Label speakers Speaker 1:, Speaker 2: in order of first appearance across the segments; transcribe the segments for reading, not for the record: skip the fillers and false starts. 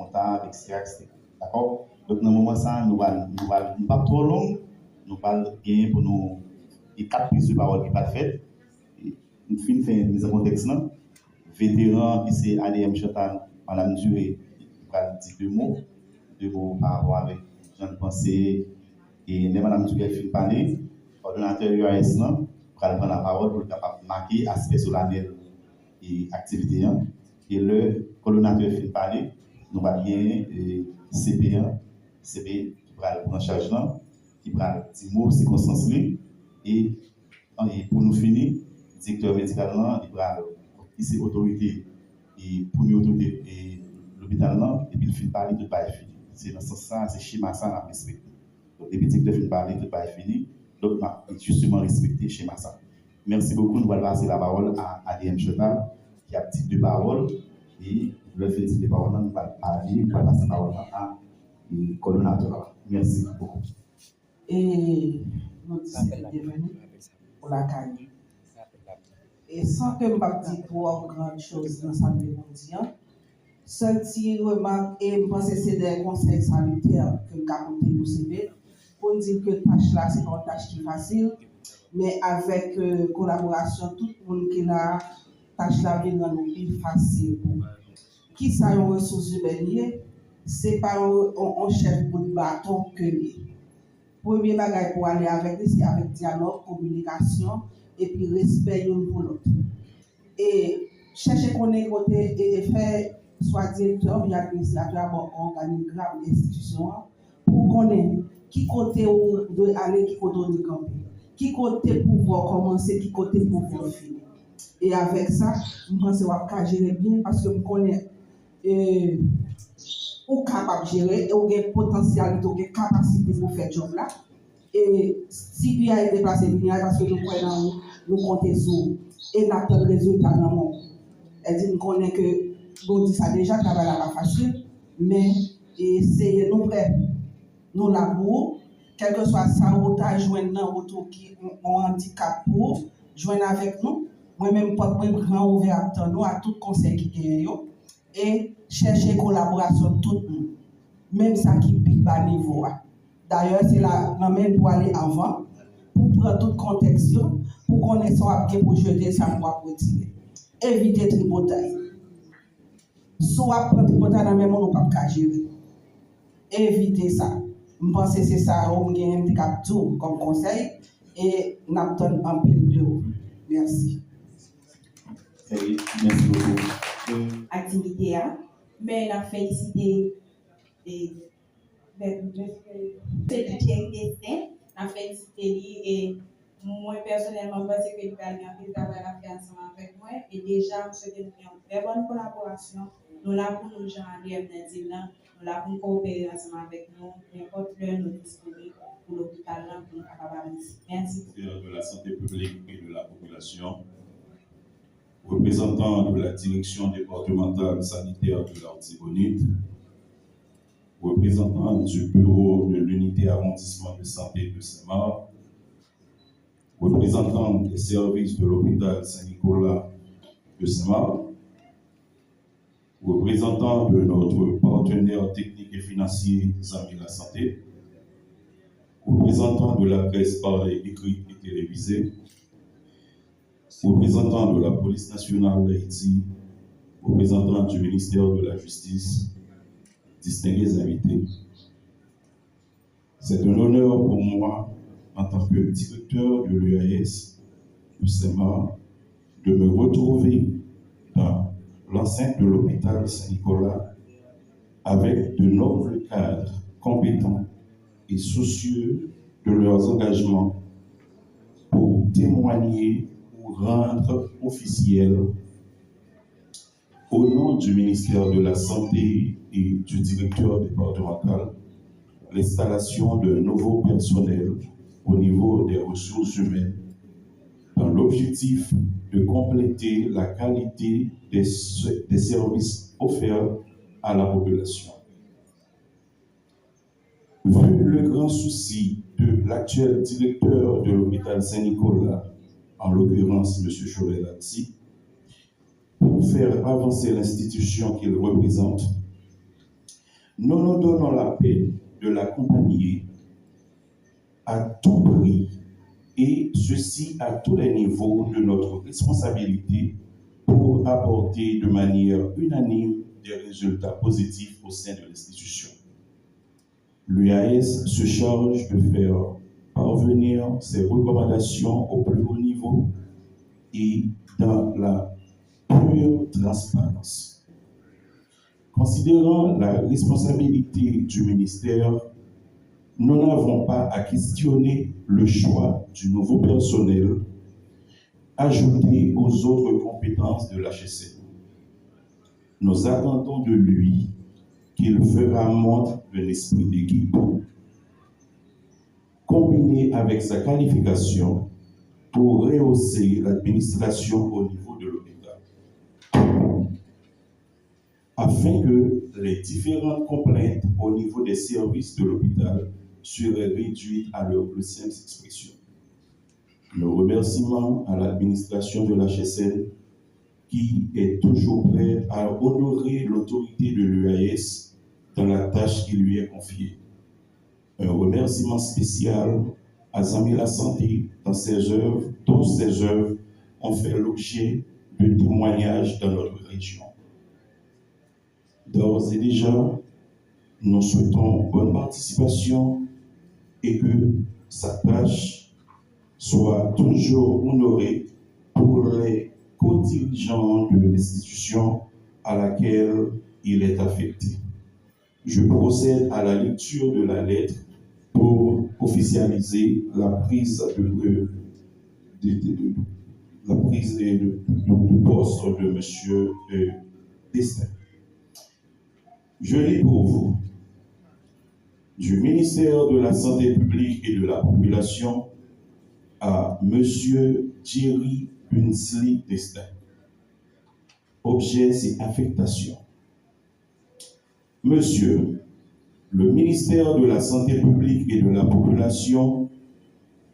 Speaker 1: comptable, etc. D'accord? Donc, dans le moment ça, nous allons pas trop long, nous allons gagner pour nous, et 4 prises de parole qui ne sont pas faites. Nous finissons une mise en contexte. Vétéran, qui c'est ADM Chantal, Madame Duré, qui va dire deux mots par rapport avec Jean Pensée. Et Madame Duré finit parler, l'ordinateur UAS va prendre la parole pour marquer l'aspect solennel et activité. Et le coordonnateur finit parler, nous allons bien CP1, CP qui va prendre en charge, qui va dire mots, circonstances. Et pour nous finir, le directeur médical, il va ici autorité et première autorité et l'hôpital et puis il finit parler de pas fini. C'est dans ce sens c'est schéma ça à respecter. Donc depuis que finit parler de pas fini, donc justement respecter schéma ça. Merci beaucoup, nous allons passer la parole à ADM Chantal qui a dit deux paroles et le fait de paroles nous allons passer la parole à coordonnateur. Merci beaucoup.
Speaker 2: Et nous sommes devenus pour la cagne. Et sans que je ne dise trop grande chose dans sa mémoire, seul petit remarque et je pense que c'est des conseils sanitaires que je vais vous CV pour dire que tâche là, c'est une tâche qui est facile, mais avec collaboration, tout le monde qui a tâche là vient nous plus facile. Qui ça une ressources humaines, c'est pas un chef de bâton que lui. Premier bagage pour aller avec lui, c'est avec dialogue, communication et puis respect l'un pour l'autre. Et chercher qu'on est côté et faire soit directeur ou administrateur ou organigramme d'institution pour connaître qui côté où doit aller, qui côté où doit camper, qui côté pouvoir commencer, qui côté pouvoir finir. Et avec ça, je pense qu'on va gérer bien parce que je connais ou capable de gérer et ou avez potentialité, ou capacité pour faire ce job là. Et si il a été déplacé, parce que nous comptons sur et nous avons le résultat dans le monde. Elle dit nous connaissons que bon dit ça déjà, travail là pas facile, mais c'est nous prêts, nous labourons, quel que soit ça, ou ta joindre dans autour qui ont un handicap pour joindre avec nous. Moi-même, porte moi grand ouvert à nous à tout conseil qui gagne et chercher collaboration de tout le monde, même ça qui pique bas niveau. D'ailleurs, c'est là même pour aller avant, pour prendre tout contexte, pour connaître ça pour jeter ça pour retirer. Éviter tripotaille. Soit prendre tripotaille dans le même monde, on pas gérer. Éviter ça. Je pense que c'est ça, on gagne un cap comme conseil et n'attend un peu de haut. Merci.
Speaker 1: Merci beaucoup.
Speaker 3: Activité, mais la félicité et la félicité et moi personnellement parce que je vais aller travailler ensemble avec moi et déjà je souhaite une très bonne collaboration. Nous là pour nous gens nous là pour coopérer ensemble avec nous n'importe l'heure nous disponibles pour l'hôpital là pour nous capables. Merci.
Speaker 4: De la santé publique et de la population, représentant de la direction départementale sanitaire de l'Artibonite, représentant du bureau de l'unité arrondissement de santé de Saint-Marc, représentant des services de l'hôpital Saint-Nicolas de Saint-Marc, représentant de notre partenaire technique et financier Zambie la Santé, représentant de la presse parlée, écrite et télévisée, représentant de la police nationale d'Haïti, représentant du ministère de la Justice, distingués invités. C'est un honneur pour moi, en tant que directeur de l'EAS de Saint-Marc, de me retrouver dans l'enceinte de l'hôpital Saint-Nicolas avec de nobles cadres compétents et soucieux de leurs engagements pour témoigner ou rendre officiel au nom du ministère de la Santé et du directeur départemental l'installation d'un nouveau personnel au niveau des ressources humaines dans l'objectif de compléter la qualité des services offerts à la population. Vu le grand souci de l'actuel directeur de l'hôpital Saint-Nicolas, en l'occurrence M. Cholet-Latsi, pour faire avancer l'institution qu'il représente, nous nous donnons la peine de l'accompagner à tout prix, et ceci à tous les niveaux de notre responsabilité pour apporter de manière unanime des résultats positifs au sein de l'institution. L'UAS se charge de faire parvenir ses recommandations au plus haut niveau et dans la pure transparence. Considérant la responsabilité du ministère, nous n'avons pas à questionner le choix du nouveau personnel ajouté aux autres compétences de l'HSN. Nous attendons de lui qu'il fera montre d'un esprit d'équipe, combiné avec sa qualification pour rehausser l'administration au niveau de l'hôpital, afin que les différentes complaintes au niveau des services de l'hôpital seraient réduites à leur plus simple expression. Nos remerciements à l'administration de l'HSN qui est toujours prête à honorer l'autorité de l'UAS dans la tâche qui lui est confiée. Un remerciement spécial à Zami La Santé dans ses œuvres, dont ses œuvres ont fait l'objet de témoignages dans notre région. D'ores et déjà, nous souhaitons bonne participation et que sa tâche soit toujours honorée pour les co-dirigeants de l'institution à laquelle il est affecté. Je procède à la lecture de la lettre pour officialiser la prise de poste de M. Destin. Je lis pour vous. Du ministère de la Santé publique et de la Population à M. Thierry Bunsley Destin. Objet et affectation. Monsieur, le ministère de la Santé publique et de la Population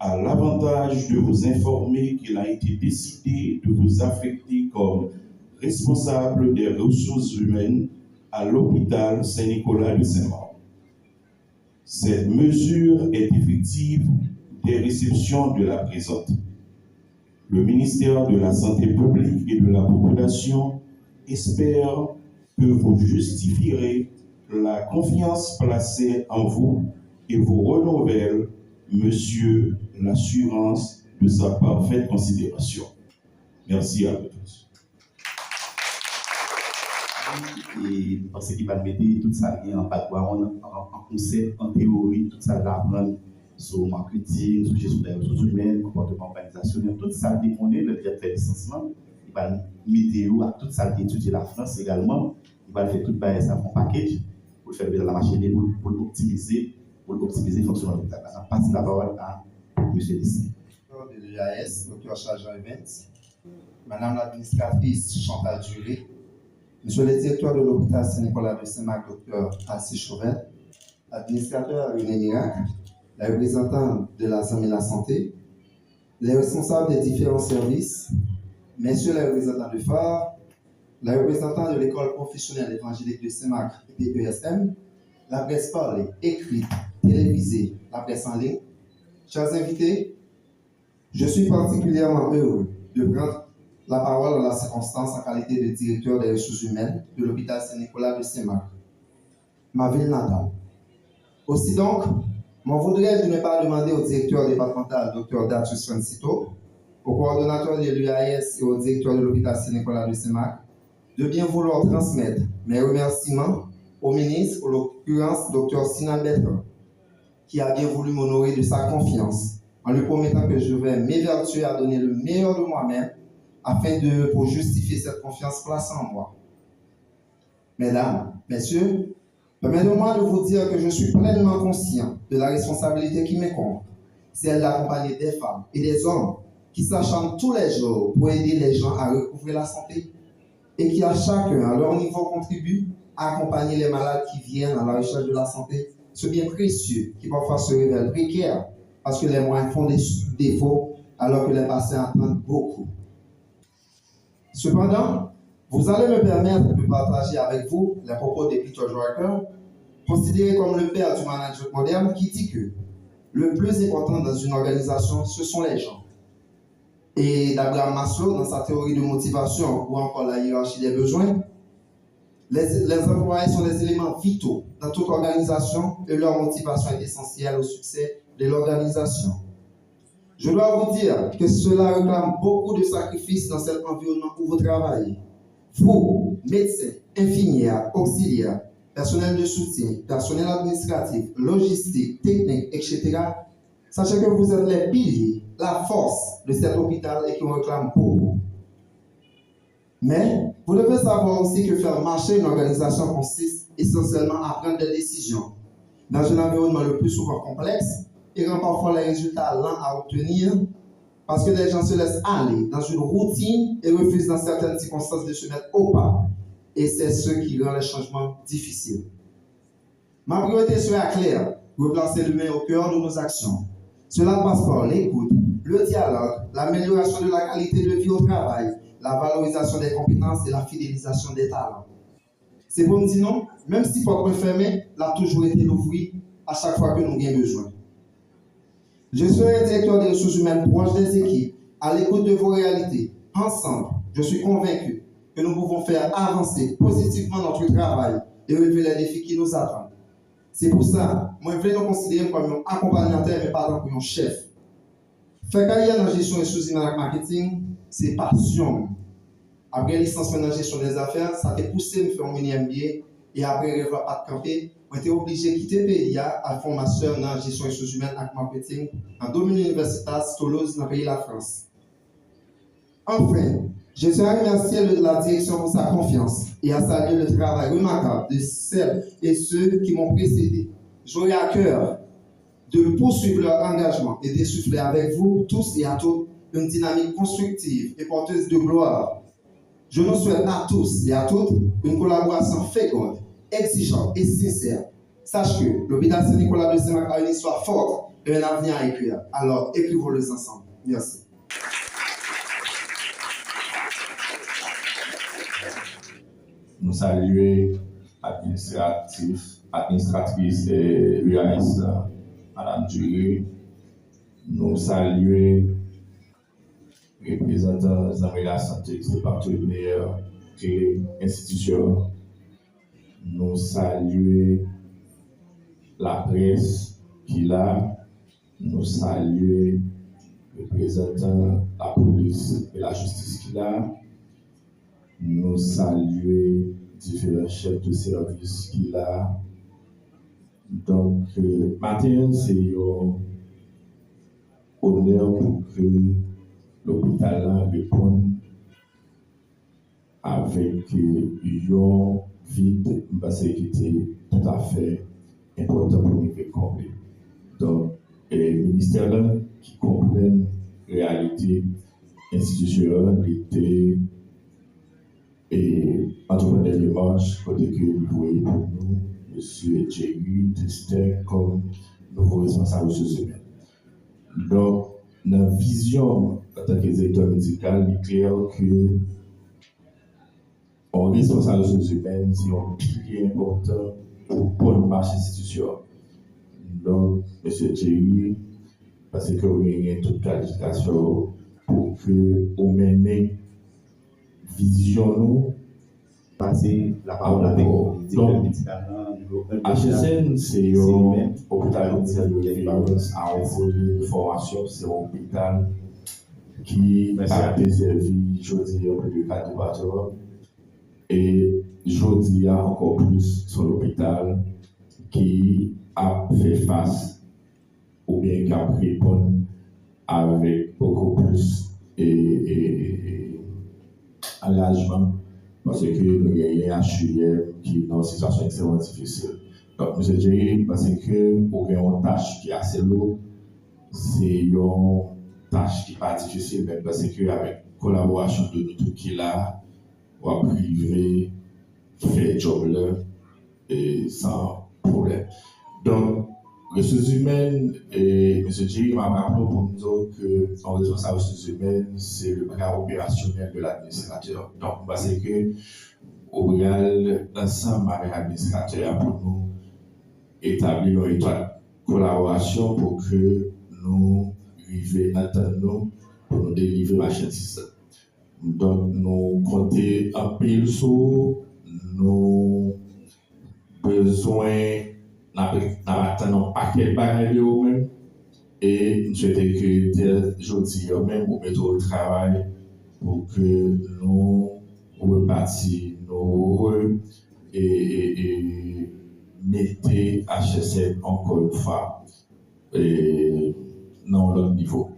Speaker 4: a l'avantage de vous informer qu'il a été décidé de vous affecter comme responsable des ressources humaines à l'hôpital Saint-Nicolas de Saint-Marc. Cette mesure est effective des réceptions de la présente. Le ministère de la Santé publique et de la Population espère que vous justifierez la confiance placée en vous et vous renouvelle, monsieur, l'assurance de sa parfaite considération. Merci à vous tous.
Speaker 1: Et parce qu'il va mettre tout ça en background, en concept, en théorie, tout ça d'apprendre sur marketing, sur gestion des ressources humaines, comportement organisationnel, tout ça démonné, le directeur de licenciement, il va mettre à tout ça d'étudier la France également, il va faire tout ça en package pour faire dans la machine pour optimiser le fonctionnement de l'hôpital. On passe la parole à M. Dessin.
Speaker 5: De l'UAS, Dr. Charles Evans, Madame l'administratrice Chantal Duré, Monsieur le directeur de l'hôpital Saint-Nicolas de Saint-Marc, Dr. Assis Chauvel, administrateur René Mirac, les représentants de la Zami La Santé, les responsables des différents services, messieurs les représentants de phare, les représentants de l'école professionnelle évangélique de Saint-Marc et PESM, la presse parlée, écrite, télévisée, la presse en ligne, chers invités, je suis particulièrement heureux de prendre la parole dans la circonstance en qualité de directeur des ressources humaines de l'hôpital Saint-Nicolas de Saint-Marc, ma ville natale. Aussi donc, m'en voudrais-je ne pas demander au directeur départemental, Dr. Datus Francito, au coordonnateur de l'UAS et au directeur de l'hôpital Saint-Nicolas de Saint-Marc, de bien vouloir transmettre mes remerciements au ministre, en l'occurrence Dr. Sinan Bertrand, qui a bien voulu m'honorer de sa confiance en lui promettant que je vais m'évertuer à donner le meilleur de moi-même pour justifier cette confiance placée en moi. Mesdames, messieurs, permettez-moi de vous dire que je suis pleinement conscient de la responsabilité qui m'incombe, celle d'accompagner des femmes et des hommes qui s'acharnent tous les jours pour aider les gens à recouvrer la santé et qui à chacun, à leur niveau, contribuent à accompagner les malades qui viennent à la recherche de la santé, ce bien précieux qui parfois se révèle précaire parce que les moyens font des défauts alors que les patients attendent beaucoup. Cependant, vous allez me permettre de partager avec vous les propos de Peter Drucker, considéré comme le père du management moderne, qui dit que le plus important dans une organisation, ce sont les gens. Et d'Abraham Maslow, dans sa théorie de motivation ou encore la hiérarchie des besoins, les employés sont des éléments vitaux dans toute organisation et leur motivation est essentielle au succès de l'organisation. Je dois vous dire que cela réclame beaucoup de sacrifices dans cet environnement où vous travaillez. Vous, médecins, infirmières, auxiliaires, personnel de soutien, personnel administratif, logistique, technique, etc., sachez que vous êtes les piliers, la force de cet hôpital et qu'on réclame beaucoup. Mais vous devez savoir aussi que faire marcher une organisation consiste essentiellement à prendre des décisions dans un environnement le plus souvent complexe et rend parfois les résultats lents à obtenir parce que les gens se laissent aller dans une routine et refusent dans certaines circonstances de se mettre au pas. Et c'est ce qui rend les changements difficiles. Ma priorité sera claire, replacer l'humain au cœur de nos actions. Cela passe par l'écoute, le dialogue, l'amélioration de la qualité de vie au travail, la valorisation des compétences et la fidélisation des talents. C'est pour me dire non, même si porte fermée, l'a toujours été l'ouvrir à chaque fois que nous avons besoin. Je serai directeur des ressources humaines proche des équipes, à l'écoute de vos réalités. Ensemble, je suis convaincu que nous pouvons faire avancer positivement notre travail et relever les défis qui nous attendent. C'est pour ça, moi, je veux nous considérer comme un accompagnateur et pas comme un chef. Faire carrière dans la gestion des ressources humaines et marketing, c'est passion. Après licenciement dans la gestion des affaires, ça t'a poussé à me faire un mini MBA et après rêve à camper, on était obligé de quitter le pays à faire un master dans la gestion des ressources humaines et marketing en domaine universitaire Toulouse dans le pays de la France. Enfin, je tiens à remercier la direction pour sa confiance et à saluer le travail remarquable de celles et ceux qui m'ont précédé. J'aurai à cœur de poursuivre leur engagement et de souffler avec vous tous et à toutes une dynamique constructive et porteuse de gloire. Je nous souhaite à tous et à toutes une collaboration féconde, exigeante et sincère. Sache que l'hôpital Saint-Nicolas de Saint-Marc a une histoire forte et un avenir à écrire. Alors, écrivons-les ensemble. Merci.
Speaker 4: Nous saluons administratrice UAS, Madame Duré. Nous saluons représentants de la santé, des partenaires et institutions. Nous saluons la presse qui est là. Nous saluons les représentants de la police et la justice qui est là. Nous saluons différents chefs de service qui sont là. Donc, matin, c'est un honneur pour que l'hôpital réponde avec un vide, parce qu'il était tout à fait important pour nous combler. Donc, les ministères qui comprennent la réalité institutionnelle étaient et entrepreneur de marche, côté que vous voyez pour nous, M. Jerry Testin comme nouveau responsable des ressources humaines. Donc, dans la vision en tant que directeur médical, il est clair que un responsable des ressources humaines, c'est un pilier important pour bonne marche institutionnelle. Donc, M. Jerry, parce que vous avez toute qualification pour que vous menez vision nous
Speaker 1: passer la parole avec le directeur médical.
Speaker 4: HSN, c'est un hôpital de référence à envoyer une formation, c'est un hôpital qui a desservi, je dis, un peu de 4 départements. Et je dis encore plus sur l'hôpital qui a fait face ou bien qui a répondu avec beaucoup plus engagement parce que nous avons un HUM qui est dans une situation extrêmement difficile. Donc, M. Jerry, parce que nous avons une tâche qui est assez lourde, c'est une tâche qui n'est pas difficile, même parce qu'avec la collaboration de nous tous qui est là, on va priver, faire le job là, et sans problème. Donc, ressources humaines, et M. Jerry m'a rappelé pour nous dire que son responsable ressources humaines, c'est le bras opérationnel de l'administrateur. Donc, parce que au Bréal, l'ensemble avec l'administrateur pour nous, établir une étroite collaboration pour que nous arrivions à nous pour nous délivrer la chaîne système. Donc, nous comptons un pile sur nos besoins, nous paquet de bagages et nous souhaitons que dès aujourd'hui, même nous mettons au travail pour que nous repartions, et mettez HSM encore une fois dans l'autre niveau.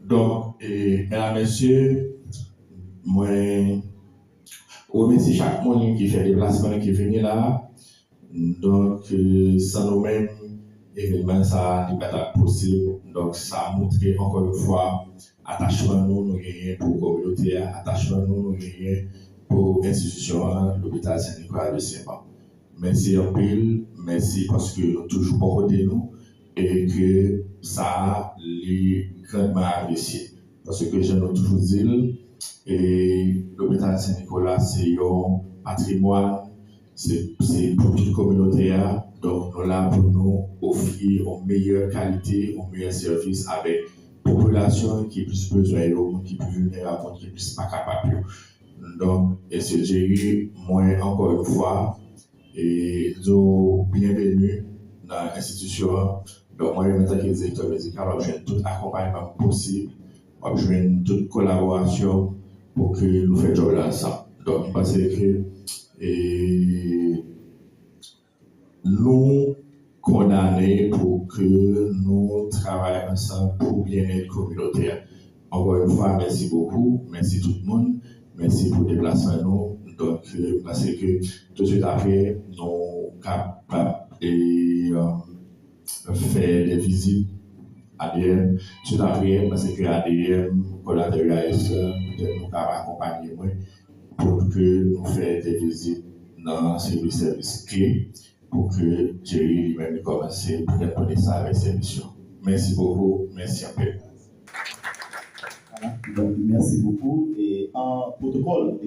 Speaker 4: Donc, mesdames et messieurs, moi, je remercie chaque monde qui fait des déplacements qui est venu là. Donc, sans nous-mêmes, évidemment, ça n'est pas possible. Donc, ça a montré encore une fois attachement nous gagnons pour la communauté, attachement nous gagnons pour l'institution, l'hôpital Saint-Nicolas de Saint-Marc. Merci en pile, merci parce que nous toujours pas de nous et que ça les grandement apprécié. Parce que je nous toujours dit, et l'hôpital Saint-Nicolas, c'est un patrimoine, c'est pour toute la communauté. Donc, nous là pour nous offrir une meilleure qualité, un meilleur service avec la population qui est plus besoin de nous, qui est plus vulnérable, qui est plus pas capable. Donc, et c'est Jerry, moi encore une fois, et bienvenue dans l'institution. Donc, moi, en tant que directeur médical, je vais tout accompagnement possible, je vais toute collaboration pour que nous fassions le job ensemble. Donc, je pense que nous condamnés pour que nous travaillions ensemble pour bien-être communautaire. Encore une fois, merci beaucoup, merci tout le monde, merci pour le déplacement. Donc, parce que tout de suite après, nous sommes capables de faire des visites ADM. Tout de suite après, parce que ADM, collatéral, peut-être nous capables d'accompagner pour que nous fassions des visites dans ces services clés pour que Jerry lui-même commence à répondre ça avec ses missions. Merci beaucoup, merci un peu.
Speaker 1: Voilà. Donc, merci beaucoup. Et en protocole,